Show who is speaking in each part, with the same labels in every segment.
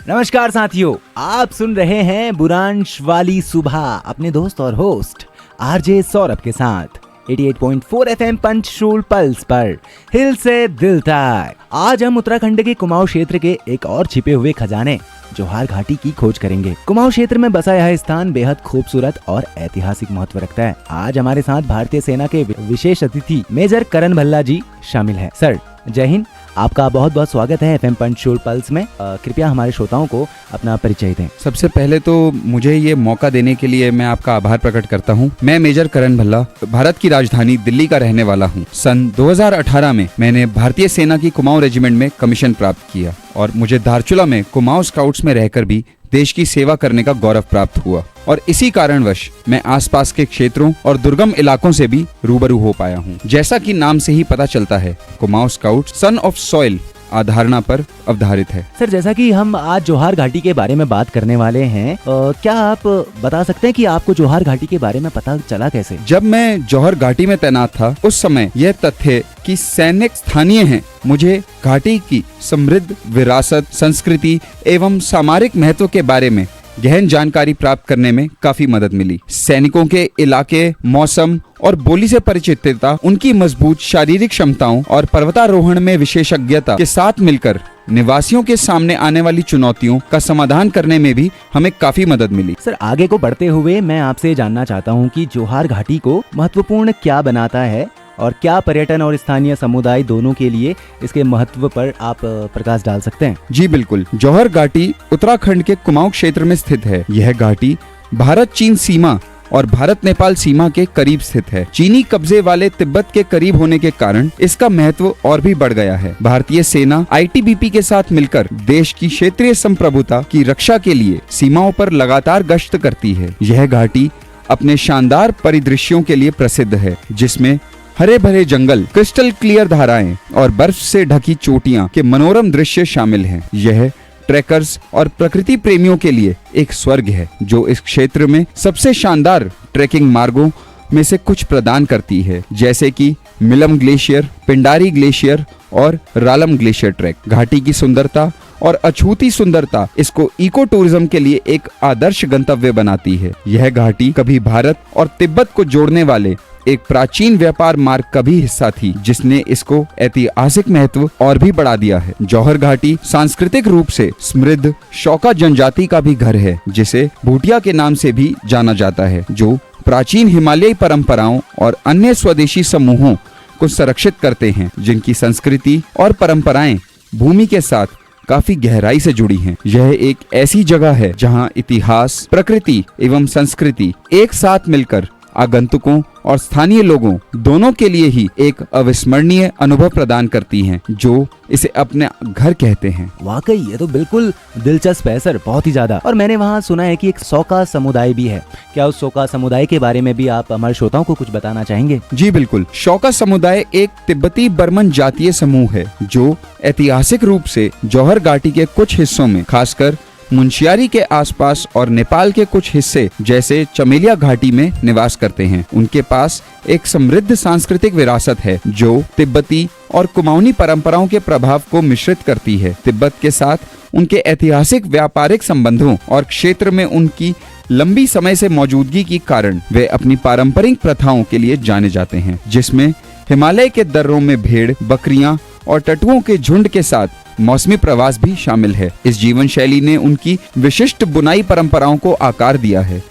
Speaker 1: नमस्कार साथियों, आप सुन रहे हैं बुरांश वाली सुबह अपने दोस्त और होस्ट आरजे सौरभ के साथ 88.4 FM पंचशूल पल्स पर हिल से दिल तक। आज हम उत्तराखंड के कुमाऊं क्षेत्र के एक और छिपे हुए खजाने जोहार घाटी की खोज करेंगे। कुमाऊं क्षेत्र में बसा यह स्थान बेहद खूबसूरत और ऐतिहासिक महत्व रखता है। आज हमारे साथ भारतीय सेना के विशेष अतिथि मेजर करण भल्ला जी शामिल है। सर जय हिंद, आपका बहुत बहुत स्वागत है एफएम पंचशूल पल्स में। कृपया हमारे श्रोताओं को अपना परिचय दें।
Speaker 2: सबसे पहले तो मुझे ये मौका देने के लिए मैं आपका आभार प्रकट करता हूँ। मैं मेजर करण भल्ला भारत की राजधानी दिल्ली का रहने वाला हूँ। सन 2018 में मैंने भारतीय सेना की कुमाऊं रेजिमेंट में कमीशन प्राप्त किया और मुझे धारचूला में कुमाऊं स्काउट्स में रहकर भी देश की सेवा करने का गौरव प्राप्त हुआ और इसी कारणवश मैं आसपास के क्षेत्रों और दुर्गम इलाकों से भी रूबरू हो पाया हूँ। जैसा कि नाम से ही पता चलता है, Kumaon scout son of soil अवधारणा पर अवधारित है।
Speaker 1: सर जैसा कि हम आज जोहार घाटी के बारे में बात करने वाले हैं, क्या आप बता सकते हैं कि आपको जोहार घाटी के बारे में पता चला कैसे?
Speaker 2: जब मैं जौहर घाटी में तैनात था उस समय यह तथ्य कि सैनिक स्थानीय हैं मुझे घाटी की समृद्ध विरासत, संस्कृति एवं सामरिक महत्व के बारे में गहन जानकारी प्राप्त करने में काफी मदद मिली। सैनिकों के इलाके, मौसम और बोली से परिचितता, उनकी मजबूत शारीरिक क्षमताओं और पर्वतारोहण में विशेषज्ञता के साथ मिलकर निवासियों के सामने आने वाली चुनौतियों का समाधान करने में भी हमें काफी मदद मिली।
Speaker 1: सर आगे को बढ़ते हुए मैं आपसे जानना चाहता हूँ कि जोहार घाटी को महत्वपूर्ण क्या बनाता है और क्या पर्यटन और स्थानीय समुदाय दोनों के लिए इसके महत्व पर आप प्रकाश डाल सकते हैं?
Speaker 2: जी बिल्कुल। जौहर घाटी उत्तराखंड के कुमाऊं क्षेत्र में स्थित है। यह घाटी भारत चीन सीमा और भारत नेपाल सीमा के करीब स्थित है। चीनी कब्जे वाले तिब्बत के करीब होने के कारण इसका महत्व और भी बढ़ गया है। भारतीय सेना आईटीबीपी के साथ मिलकर देश की क्षेत्रीय संप्रभुता की रक्षा के लिए सीमाओं पर लगातार गश्त करती है। यह घाटी अपने शानदार परिदृश्यों के लिए प्रसिद्ध है, जिसमें हरे भरे जंगल, क्रिस्टल क्लियर धाराएं और बर्फ से ढकी चोटियां के मनोरम दृश्य शामिल हैं। यह ट्रैकर्स और प्रकृति प्रेमियों के लिए एक स्वर्ग है, जो इस क्षेत्र में सबसे शानदार ट्रैकिंग मार्गों में से कुछ प्रदान करती है, जैसे कि मिलम ग्लेशियर, पिंडारी ग्लेशियर और रालम ग्लेशियर ट्रैक। घाटी की सुंदरता और अछूती सुंदरता इसको इको टूरिज्म के लिए एक आदर्श गंतव्य बनाती है। यह घाटी कभी भारत और तिब्बत को जोड़ने वाले एक प्राचीन व्यापार मार्ग का भी हिस्सा थी, जिसने इसको ऐतिहासिक महत्व और भी बढ़ा दिया है। जौहर घाटी सांस्कृतिक रूप से समृद्ध शौका जनजाति का भी घर है, जिसे भूटिया के नाम से भी जाना जाता है, जो प्राचीन हिमालयी परंपराओं और अन्य स्वदेशी समूहों को संरक्षित करते हैं, जिनकी संस्कृति और परंपराएं भूमि के साथ काफी गहराई से जुड़ी हैं। यह एक ऐसी जगह है जहां इतिहास, प्रकृति एवं संस्कृति एक साथ मिलकर आगंतुकों और स्थानीय लोगों दोनों के लिए ही एक अविस्मरणीय अनुभव प्रदान करती हैं, जो इसे अपने घर कहते हैं।
Speaker 1: वाकई ये तो बिल्कुल दिलचस्प है सर, बहुत ही ज्यादा। और मैंने वहाँ सुना है कि एक सौका समुदाय भी है। क्या उस सौका समुदाय के बारे में भी आप हमारे श्रोताओं को कुछ बताना चाहेंगे?
Speaker 2: जी बिल्कुल। शौका समुदाय एक तिब्बती बर्मन जातीय समूह है, जो ऐतिहासिक रूप से जौहर घाटी के कुछ हिस्सों में, खासकर मुंशियारी के आसपास और नेपाल के कुछ हिस्से जैसे चमेलिया घाटी में निवास करते हैं। उनके पास एक समृद्ध सांस्कृतिक विरासत है, जो तिब्बती और कुमाऊनी परंपराओं के प्रभाव को मिश्रित करती है। तिब्बत के साथ उनके ऐतिहासिक व्यापारिक संबंधों और क्षेत्र में उनकी लंबी समय से मौजूदगी के कारण वे अपनी पारंपरिक प्रथाओं के लिए जाने जाते हैं, जिसमें हिमालय के दर्रों में भेड़, बकरियां और टटुओं के झुंड के साथ मौसमी प्रवास भी शामिल है। इस जीवन शैली ने उनकी विशिष्ट बुनाई परंपराओं को आकार दिया है,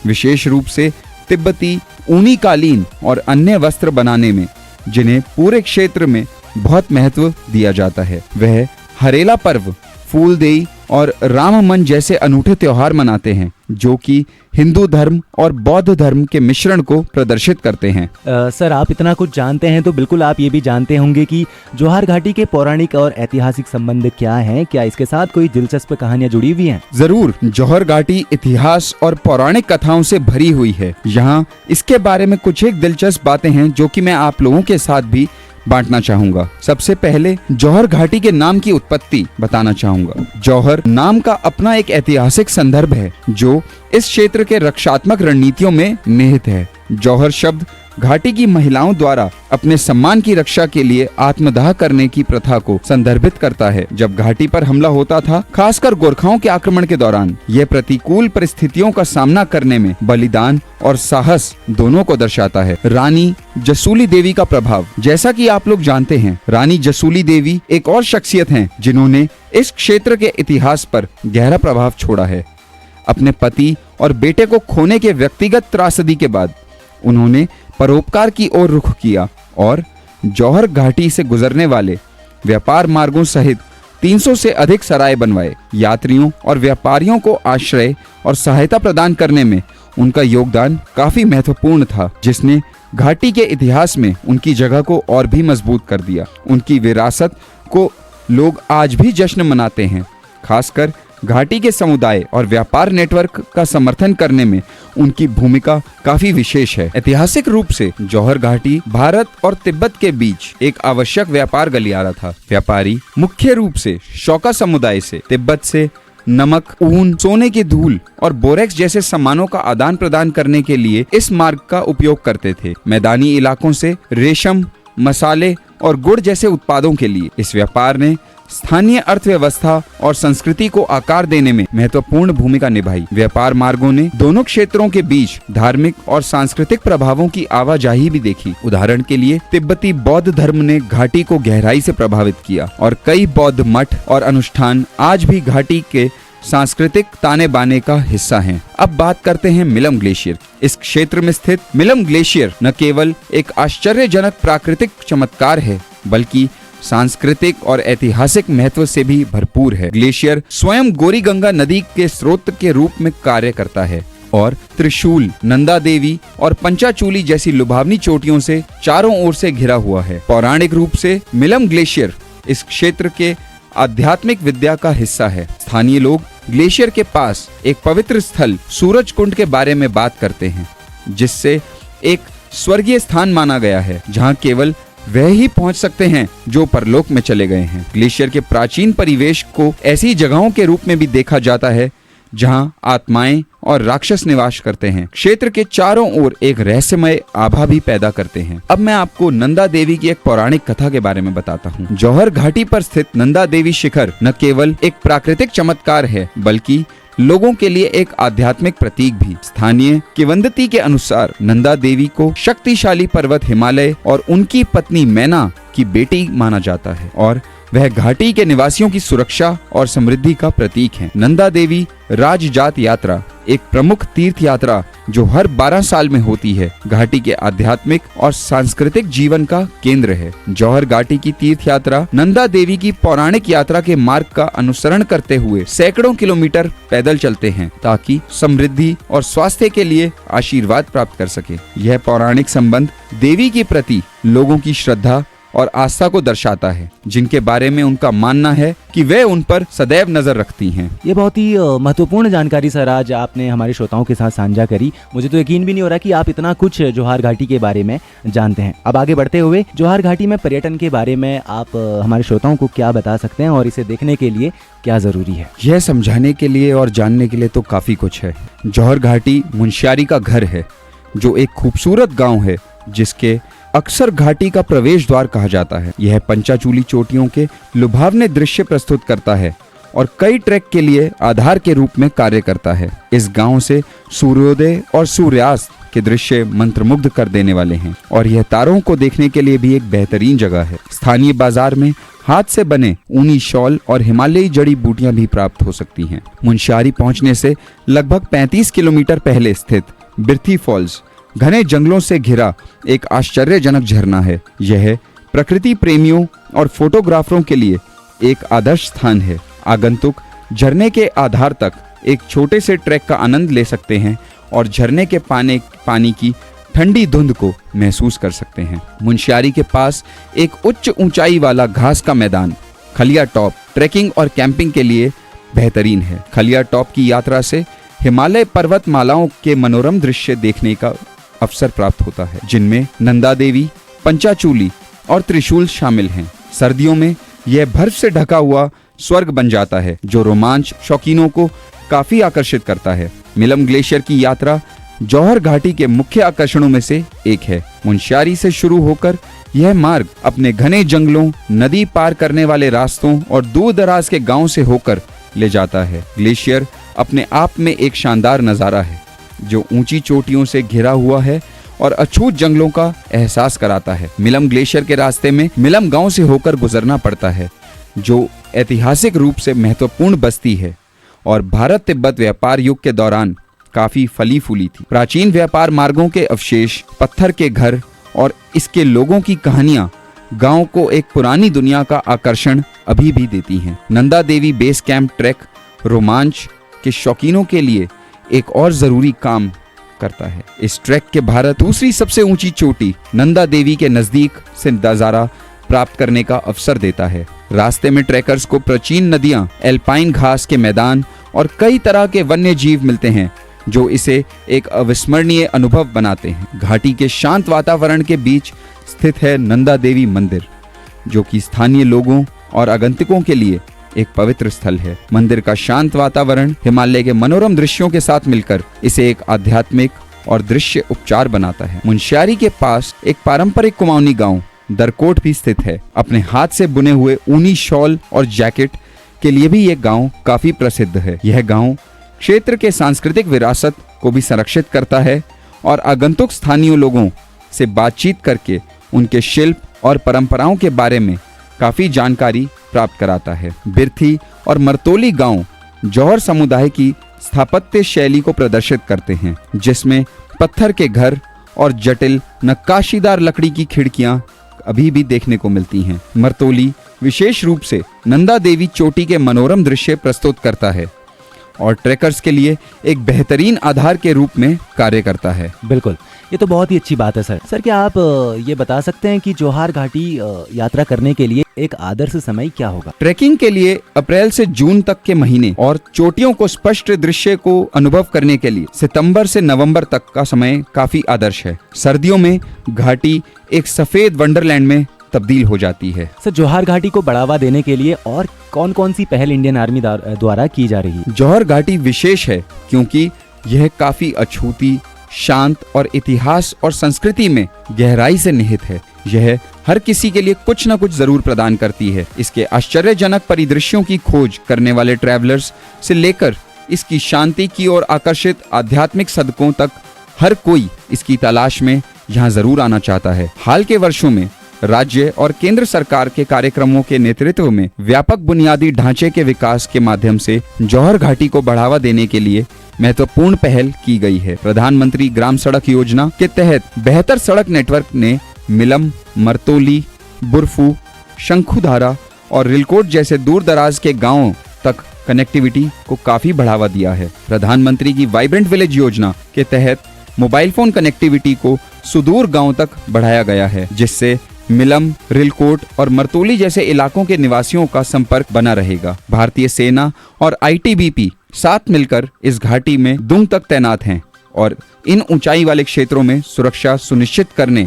Speaker 2: विशेष रूप से तिब्बती ऊनी कालीन और अन्य वस्त्र बनाने में, जिन्हें पूरे क्षेत्र में बहुत महत्व दिया जाता है। वह हरेला पर्व, फूलदेई और राममन जैसे अनूठे त्योहार मनाते हैं, जो कि हिंदू धर्म और बौद्ध धर्म के मिश्रण को प्रदर्शित करते हैं।
Speaker 1: सर आप इतना कुछ जानते हैं तो बिल्कुल आप ये भी जानते होंगे कि जोहार घाटी के पौराणिक और ऐतिहासिक संबंध क्या हैं? क्या इसके साथ कोई दिलचस्प कहानियां जुड़ी हुई हैं?
Speaker 2: जरूर। जौहर घाटी इतिहास और पौराणिक कथाओं से भरी हुई है। यहाँ इसके बारे में कुछ एक दिलचस्प बातें हैं, जो कि मैं आप लोगों के साथ भी बांटना चाहूंगा। सबसे पहले जौहर घाटी के नाम की उत्पत्ति बताना चाहूंगा। जौहर नाम का अपना एक ऐतिहासिक संदर्भ है, जो इस क्षेत्र के रक्षात्मक रणनीतियों में निहित है। जौहर शब्द घाटी की महिलाओं द्वारा अपने सम्मान की रक्षा के लिए आत्मदाह करने की प्रथा को संदर्भित करता है। जब घाटी पर हमला होता था, खासकर गोरखाओं के आक्रमण के दौरान, यह प्रतिकूल परिस्थितियों का सामना करने में बलिदान और साहस दोनों को दर्शाता है। रानी जसूली देवी का प्रभाव। जैसा कि आप लोग जानते हैं, रानी जसूली देवी एक और शख्सियत हैं जिन्होंने इस क्षेत्र के इतिहास पर गहरा प्रभाव छोड़ा है। अपने पति और बेटे को खोने के व्यक्तिगत त्रासदी के बाद उन्होंने परोपकार की ओर रुख किया और जौहर घाटी से गुजरने वाले व्यापार मार्गों सहित 300 से अधिक सराय बनवाए। यात्रियों और व्यापारियों को आश्रय और सहायता प्रदान करने में उनका योगदान काफी महत्वपूर्ण था, जिसने घाटी के इतिहास में उनकी जगह को और भी मजबूत कर दिया। उनकी विरासत को लोग आज भी जश्न मनाते हैं। खासकर घाटी के समुदाय और व्यापार नेटवर्क का समर्थन करने में उनकी भूमिका काफी विशेष है। ऐतिहासिक रूप से जौहर घाटी भारत और तिब्बत के बीच एक आवश्यक व्यापार गलियारा था। व्यापारी मुख्य रूप से शौका समुदाय से तिब्बत से नमक, ऊन, सोने की धूल और बोरेक्स जैसे सामानों का आदान प्रदान करने के लिए इस मार्ग का उपयोग करते थे। मैदानी इलाकों से रेशम, मसाले और गुड़ जैसे उत्पादों के लिए इस व्यापार ने स्थानीय अर्थव्यवस्था और संस्कृति को आकार देने में महत्वपूर्ण भूमिका निभाई। व्यापार मार्गों ने दोनों क्षेत्रों के बीच धार्मिक और सांस्कृतिक प्रभावों की आवाजाही भी देखी। उदाहरण के लिए तिब्बती बौद्ध धर्म ने घाटी को गहराई से प्रभावित किया और कई बौद्ध मठ और अनुष्ठान आज भी घाटी के सांस्कृतिक ताने बाने का हिस्सा हैं। अब बात करते हैं मिलम ग्लेशियर। इस क्षेत्र में स्थित मिलम ग्लेशियर न केवल एक आश्चर्यजनक प्राकृतिक चमत्कार है, बल्कि सांस्कृतिक और ऐतिहासिक महत्व से भी भरपूर है। ग्लेशियर स्वयं गौरी गंगा नदी के स्रोत के रूप में कार्य करता है और त्रिशूल, नंदा देवी और पंचाचूली जैसी लुभावनी चोटियों से चारों ओर से घिरा हुआ है। पौराणिक रूप से मिलम ग्लेशियर इस क्षेत्र के आध्यात्मिक विद्या का हिस्सा है। स्थानीय लोग ग्लेशियर के पास एक पवित्र स्थल सूरज कुंड के बारे में बात करते हैं, जिससे एक स्वर्गीय स्थान माना गया है, जहां केवल वह ही पहुंच सकते हैं जो परलोक में चले गए हैं। ग्लेशियर के प्राचीन परिवेश को ऐसी जगहों के रूप में भी देखा जाता है जहां आत्माएं और राक्षस निवास करते हैं। क्षेत्र के चारों ओर एक रहस्यमय आभा भी पैदा करते हैं। अब मैं आपको नंदा देवी की एक पौराणिक कथा के बारे में बताता हूँ। जौहर घाटी पर स्थित नंदा देवी शिखर न केवल एक प्राकृतिक चमत्कार है, बल्कि लोगों के लिए एक आध्यात्मिक प्रतीक भी। स्थानीय किंवदंती के अनुसार नंदा देवी को शक्तिशाली पर्वत हिमालय और उनकी पत्नी मैना की बेटी माना जाता है और वह घाटी के निवासियों की सुरक्षा और समृद्धि का प्रतीक है। नंदा देवी राजजात यात्रा एक प्रमुख तीर्थ यात्रा जो हर 12 साल में होती है, घाटी के आध्यात्मिक और सांस्कृतिक जीवन का केंद्र है। जौहर घाटी की तीर्थ यात्रा नंदा देवी की पौराणिक यात्रा के मार्ग का अनुसरण करते हुए सैकड़ों किलोमीटर पैदल चलते हैं, ताकि समृद्धि और स्वास्थ्य के लिए आशीर्वाद प्राप्त कर सके। यह पौराणिक संबंध देवी के प्रति लोगों की श्रद्धा और आस्था को दर्शाता है, जिनके बारे में उनका मानना है कि वे उन पर सदैव नजर रखती हैं।
Speaker 1: ये बहुत ही महत्वपूर्ण जानकारी सर आज आपने हमारे श्रोताओं के साथ साझा करी। मुझे तो यकीन भी नहीं हो रहा कि आप इतना कुछ जौहर घाटी के बारे में जानते हैं। अब आगे बढ़ते हुए जौहर घाटी में पर्यटन के बारे में आप हमारे श्रोताओं को क्या बता सकते हैं और इसे देखने के लिए क्या जरूरी है?
Speaker 2: यह समझाने के लिए और जानने के लिए तो काफी कुछ है। जौहर घाटी मुंशियारी का घर है, जो एक खूबसूरत गाँव है जिसके अक्सर घाटी का प्रवेश द्वार कहा जाता है। यह पंचाचूली चोटियों के लुभावने दृश्य प्रस्तुत करता है और कई ट्रैक के लिए आधार के रूप में कार्य करता है। इस गांव से सूर्योदय और सूर्यास्त के दृश्य मंत्रमुग्ध कर देने वाले हैं और यह तारों को देखने के लिए भी एक बेहतरीन जगह है। स्थानीय बाजार में हाथ से बने ऊनी शॉल और हिमालयी जड़ी बूटियां भी प्राप्त हो सकती हैं। मुंशियारी पहुंचने से लगभग 35 किलोमीटर पहले स्थित बिर्थी फॉल्स घने जंगलों से घिरा एक आश्चर्यजनक झरना है। यह प्रकृति प्रेमियों और फोटोग्राफरों के लिए एक आदर्श स्थान है। आगंतुक झरने के आधार तक एक छोटे से ट्रैक का आनंद ले सकते हैं और झरने के पानी की ठंडी धुंध को महसूस कर सकते हैं। मुंशियारी के पास एक उच्च ऊंचाई वाला घास का मैदान खलिया टॉप ट्रैकिंग और कैंपिंग के लिए बेहतरीन है। खलिया टॉप की यात्रा से हिमालय पर्वतमालाओं के मनोरम दृश्य देखने का अवसर प्राप्त होता है, जिनमें नंदा देवी, पंचाचूली और त्रिशूल शामिल हैं। सर्दियों में यह बर्फ से ढका हुआ स्वर्ग बन जाता है, जो रोमांच शौकीनों को काफी आकर्षित करता है। मिलम ग्लेशियर की यात्रा जौहर घाटी के मुख्य आकर्षणों में से एक है। मुंशियारी से शुरू होकर यह मार्ग अपने घने जंगलों, नदी पार करने वाले रास्तों और दूर दराज के गांव से होकर ले जाता है। ग्लेशियर अपने आप में एक शानदार नजारा है जो ऊंची चोटियों से घिरा हुआ है और अछूत जंगलों का एहसास कराता है। मिलम ग्लेशियर के रास्ते में मिलम गांव से होकर गुजरना पड़ता है, जो ऐतिहासिक रूप से महत्वपूर्ण बस्ती है और भारत तिब्बत व्यापार युग के दौरान काफी फली फूली थी। प्राचीन व्यापार मार्गों के अवशेष, पत्थर के घर और इसके लोगों की कहानियां गांव को एक पुरानी दुनिया का आकर्षण अभी भी देती हैं। Nanda Devi base camp track रोमांच के शौकीनों के लिए एक और जरूरी काम करता है। इस ट्रैक के भारत दूसरी सबसे ऊंची चोटी नंदा देवी के नजदीक से नजारा प्राप्त करने का अवसर देता है। रास्ते में ट्रैकर्स को प्राचीन नदियां, एल्पाइन घास के मैदान और कई तरह के वन्य जीव मिलते हैं जो इसे एक अविस्मरणीय अनुभव बनाते हैं। घाटी के शांत वातावरण के बीच स्थित है नंदा देवी मंदिर, जो कि स्थानीय लोगों और आगंतुकों के लिए एक पवित्र स्थल है। मंदिर का शांत वातावरण हिमालय के मनोरम दृश्यों के साथ मिलकर इसे एक आध्यात्मिक और दृश्य उपचार बनाता है। मुंशियारी के पास एक पारंपरिक कुमाऊनी गांव दरकोट भी स्थित है। अपने हाथ से बुने हुए ऊनी शॉल और जैकेट के लिए भी यह गांव काफी प्रसिद्ध है। यह गांव क्षेत्र के सांस्कृतिक विरासत को भी संरक्षित करता है और आगंतुक स्थानीय लोगों से बातचीत करके उनके शिल्प और परंपराओं के बारे में काफी जानकारी प्राप्त कराता है। बिर्थी और मरतोली गांव जौहर समुदाय की स्थापत्य शैली को प्रदर्शित करते हैं, जिसमें पत्थर के घर और जटिल नक्काशीदार लकड़ी की खिड़कियां अभी भी देखने को मिलती हैं। मरतोली विशेष रूप से नंदा देवी चोटी के मनोरम दृश्य प्रस्तुत करता है और ट्रैकर्स के लिए एक बेहतरीन आधार के रूप में कार्य करता है।
Speaker 1: बिल्कुल, ये तो बहुत ही अच्छी बात है सर। क्या आप ये बता सकते हैं कि जौहर घाटी यात्रा करने के लिए एक आदर्श समय क्या होगा?
Speaker 2: ट्रैकिंग के लिए अप्रैल से जून तक के महीने और चोटियों को स्पष्ट दृश्य को अनुभव करने के लिए सितंबर से नवंबर तक का समय काफी आदर्श है। सर्दियों में घाटी एक सफेद वंडरलैंड में तब्दील हो जाती है।
Speaker 1: सर, जौहर घाटी को बढ़ावा देने के लिए और कौन कौन सी पहल इंडियन आर्मी द्वारा की जा रही है?
Speaker 2: जौहर घाटी विशेष है क्योंकि यह काफी अछूती, शांत और इतिहास और संस्कृति में गहराई से निहित है। यह हर किसी के लिए कुछ न कुछ जरूर प्रदान करती है। इसके आश्चर्यजनक परिदृश्यों की खोज करने वाले ट्रैवलर्स से लेकर इसकी शांति की ओर आकर्षित आध्यात्मिक सदकों तक हर कोई इसकी तलाश में यहाँ जरूर आना चाहता है। हाल के वर्षों में राज्य और केंद्र सरकार के कार्यक्रमों के नेतृत्व में व्यापक बुनियादी ढांचे के विकास के माध्यम से जौहर घाटी को बढ़ावा देने के लिए महत्वपूर्ण पहल की गई है। प्रधानमंत्री ग्राम सड़क योजना के तहत बेहतर सड़क नेटवर्क ने मिलम, मरतोली, बुरफू, शंखुधारा और रिलकोट जैसे दूर दराज के गांवों तक कनेक्टिविटी को काफी बढ़ावा दिया है। प्रधानमंत्री की वाइब्रेंट विलेज योजना के तहत मोबाइल फोन कनेक्टिविटी को सुदूर गांव तक बढ़ाया गया है, जिससे मिलम, रिलकोट और मरतोली जैसे इलाकों के निवासियों का संपर्क बना रहेगा। भारतीय सेना और आईटीबीपी साथ मिलकर इस घाटी में दुम तक तैनात हैं और इन ऊंचाई वाले क्षेत्रों में सुरक्षा सुनिश्चित करने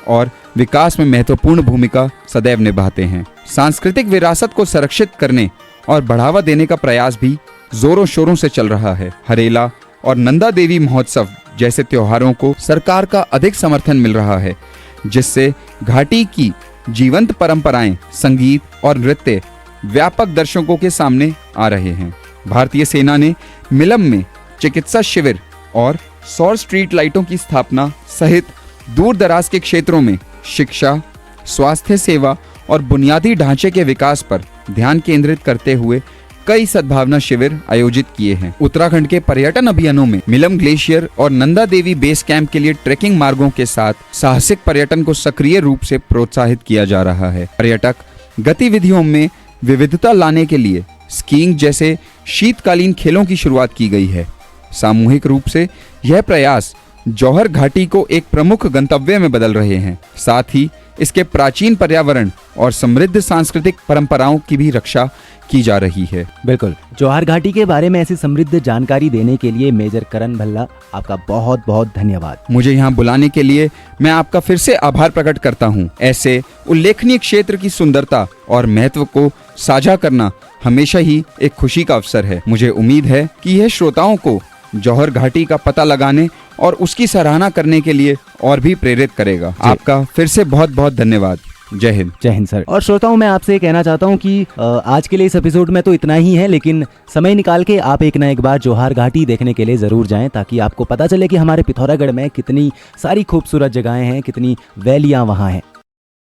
Speaker 2: और विकास में महत्वपूर्ण भूमिका सदैव निभाते हैं। सांस्कृतिक विरासत को संरक्षित करने और बढ़ावा देने का प्रयास भी जोरों शोरों से चल रहा है। हरेला और नंदा देवी महोत्सव जैसे त्योहारों को सरकार का अधिक समर्थन मिल रहा है, जिससे घाटी की जीवंत परंपराएं, संगीत और नृत्य व्यापक दर्शकों के सामने आ रहे हैं। भारतीय सेना ने मिलम में चिकित्सा शिविर और सौर स्ट्रीट लाइटों की स्थापना सहित दूर दराज के क्षेत्रों में शिक्षा, स्वास्थ्य सेवा और बुनियादी ढांचे के विकास पर ध्यान केंद्रित करते हुए कई सद्भावना शिविर आयोजित किए हैं। उत्तराखंड के पर्यटन अभियानों में मिलम ग्लेशियर और नंदा देवी बेस कैंप के लिए ट्रैकिंग मार्गों के साथ साहसिक पर्यटन को सक्रिय रूप से प्रोत्साहित किया जा रहा है। पर्यटक गतिविधियों में विविधता लाने के लिए स्कीइंग जैसे शीतकालीन खेलों की शुरुआत की गई है। सामूहिक रूप से यह प्रयास जौहर घाटी को एक प्रमुख गंतव्य में बदल रहे हैं। साथ ही इसके प्राचीन पर्यावरण और समृद्ध सांस्कृतिक परंपराओं की भी रक्षा की जा रही है।
Speaker 1: बिल्कुल, जौहर घाटी के बारे में ऐसी समृद्ध जानकारी देने के लिए मेजर करण भल्ला, आपका बहुत बहुत धन्यवाद।
Speaker 2: मुझे यहाँ बुलाने के लिए मैं आपका फिर से आभार प्रकट करता हूँ। ऐसे उल्लेखनीय क्षेत्र की सुंदरता और महत्व को साझा करना हमेशा ही एक खुशी का अवसर है। मुझे उम्मीद है कि यह श्रोताओं को जौहर घाटी का पता लगाने और उसकी सराहना करने के लिए और भी प्रेरित करेगा। आपका फिर से बहुत बहुत धन्यवाद। जय हिंद।
Speaker 1: जय हिंद सर। और श्रोताओं, मैं आपसे कहना चाहता हूं कि आज के लिए इस एपिसोड में तो इतना ही है, लेकिन समय निकाल के आप एक ना एक बार जोहार घाटी देखने के लिए ज़रूर जाएं, ताकि आपको पता चले कि हमारे पिथौरागढ़ में कितनी सारी खूबसूरत जगहें हैं, कितनी वैलियां वहाँ हैं।